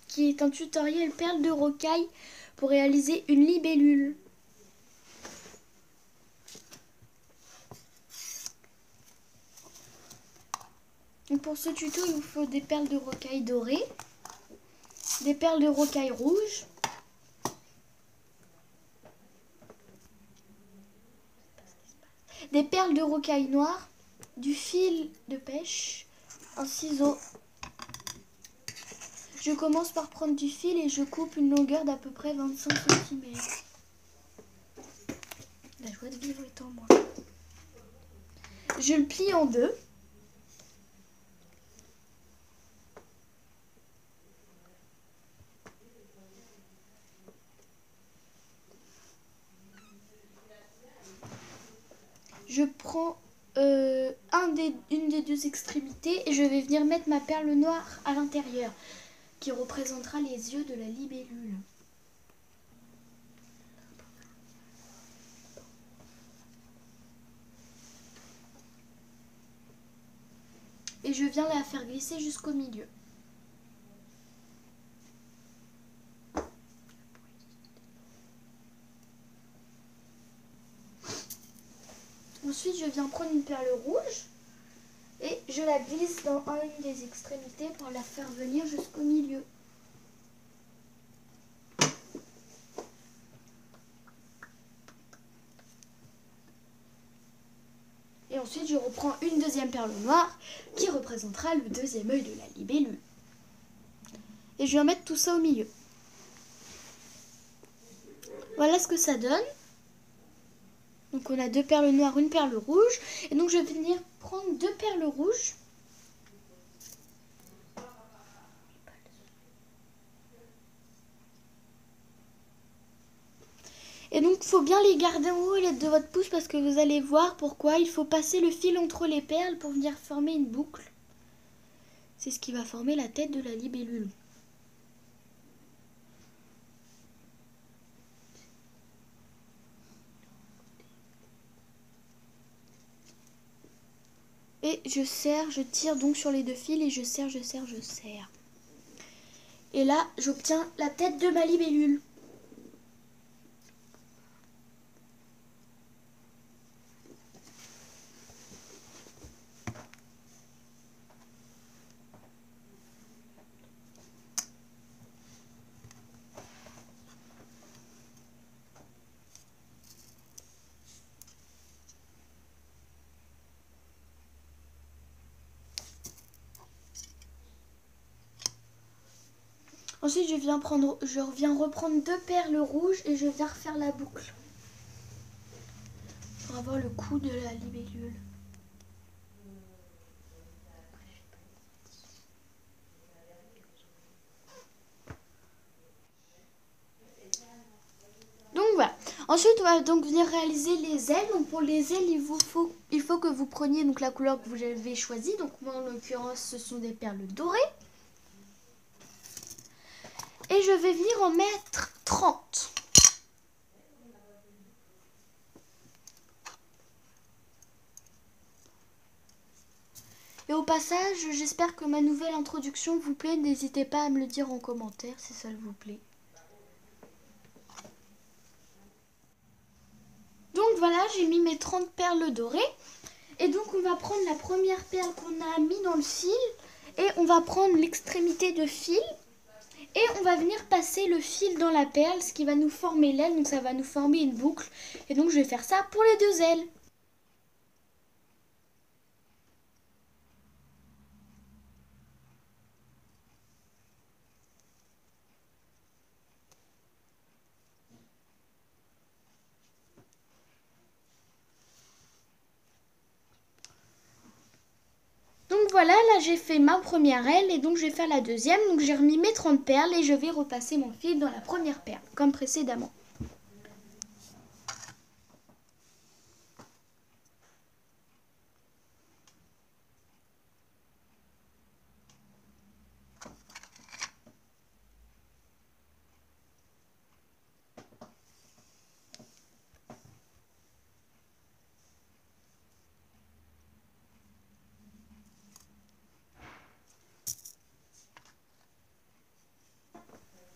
qui est un tutoriel perles de rocaille pour réaliser une libellule. Donc pour ce tuto, il vous faut des perles de rocaille dorées, des perles de rocaille rouges, des perles de rocaille noire, du fil de pêche, un ciseau. Je commence par prendre du fil et je coupe une longueur d'à peu près 25 cm. La joie de vivre est en moi. Je le plie en deux. Je prends une des deux extrémités et je vais venir mettre ma perle noire à l'intérieur, qui représentera les yeux de la libellule. Et je viens la faire glisser jusqu'au milieu. Ensuite, je viens prendre une perle rouge et je la glisse dans une des extrémités pour la faire venir jusqu'au milieu. Et ensuite, je reprends une deuxième perle noire qui représentera le deuxième œil de la libellule. Et je viens mettre tout ça au milieu. Voilà ce que ça donne. Donc on a deux perles noires, une perle rouge. Et donc je vais venir prendre deux perles rouges. Et donc il faut bien les garder en haut à l'aide de votre pouce parce que vous allez voir pourquoi. Il faut passer le fil entre les perles pour venir former une boucle. C'est ce qui va former la tête de la libellule. Et je tire donc sur les deux fils et je serre. Et là, j'obtiens la tête de ma libellule. Ensuite, je reviens reprendre deux perles rouges et je viens refaire la boucle pour avoir le cou de la libellule. Donc voilà. Ensuite, on va donc venir réaliser les ailes. Donc pour les ailes, il faut que vous preniez donc la couleur que vous avez choisie. Donc moi, en l'occurrence, ce sont des perles dorées. Et je vais venir en mettre 30. Et au passage, j'espère que ma nouvelle introduction vous plaît. N'hésitez pas à me le dire en commentaire si ça vous plaît. Donc voilà, j'ai mis mes 30 perles dorées. Et donc on va prendre la première perle qu'on a mis dans le fil. Et on va prendre l'extrémité de fil. Et on va venir passer le fil dans la perle, ce qui va nous former l'aile. Donc ça va nous former une boucle. Et donc je vais faire ça pour les deux ailes. Donc voilà, là j'ai fait ma première aile et donc je vais faire la deuxième. Donc j'ai remis mes 30 perles et je vais repasser mon fil dans la première perle, comme précédemment.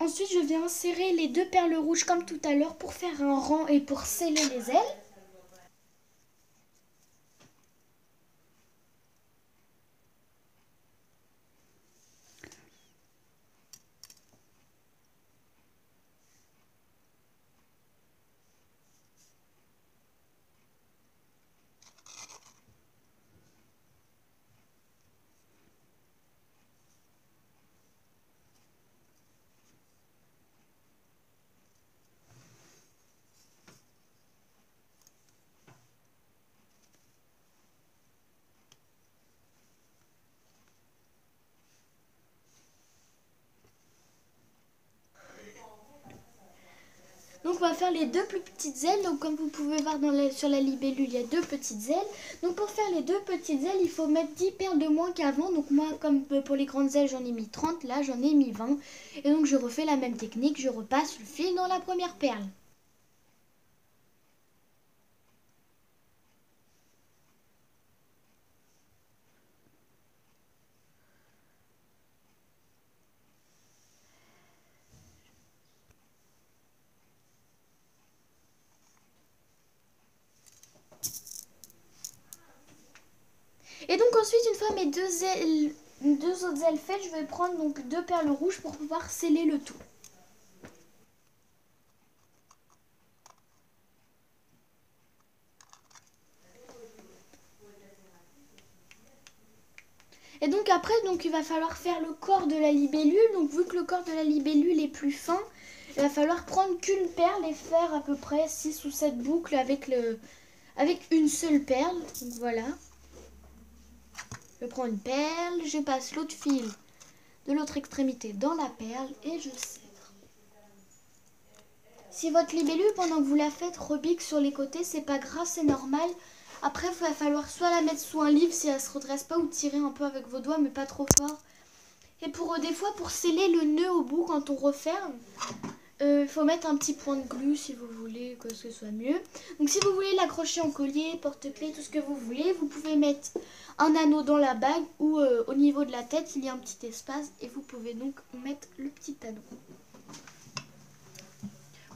ensuite je vais insérer les 2 perles rouges comme tout à l'heure pour faire un rang et pour sceller les ailes. Donc on va faire les 2 plus petites ailes. Donc comme vous pouvez voir sur la libellule, il y a 2 petites ailes. Donc pour faire les 2 petites ailes, il faut mettre 10 perles de moins qu'avant. Donc moi, comme pour les grandes ailes, j'en ai mis 30. Là, j'en ai mis 20. Et donc je refais la même technique. Je repasse le fil dans la première perle. Et donc ensuite, une fois mes 2 autres ailes faites, je vais prendre donc 2 perles rouges pour pouvoir sceller le tout. Et donc après, donc il va falloir faire le corps de la libellule. Donc vu que le corps de la libellule est plus fin, il va falloir prendre qu'une perle et faire à peu près 6 ou 7 boucles avec une seule perle. Donc voilà. Je prends une perle, je passe l'autre fil de l'autre extrémité dans la perle et je serre. Si votre libellule, pendant que vous la faites, rebique sur les côtés, c'est pas grave, c'est normal. Après, il va falloir soit la mettre sous un livre si elle se redresse pas ou tirer un peu avec vos doigts, mais pas trop fort. Et des fois, pour sceller le nœud au bout quand on referme, il faut mettre un petit point de glu si vous voulez que ce soit mieux. Donc si vous voulez l'accrocher en collier, porte-clés, tout ce que vous voulez, vous pouvez mettre un anneau dans la bague ou au niveau de la tête, il y a un petit espace et vous pouvez donc mettre le petit anneau.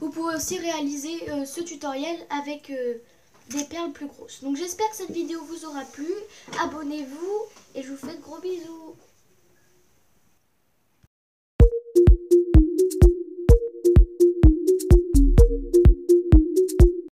Vous pouvez aussi réaliser ce tutoriel avec des perles plus grosses. Donc j'espère que cette vidéo vous aura plu. Abonnez-vous et je vous fais de gros bisous.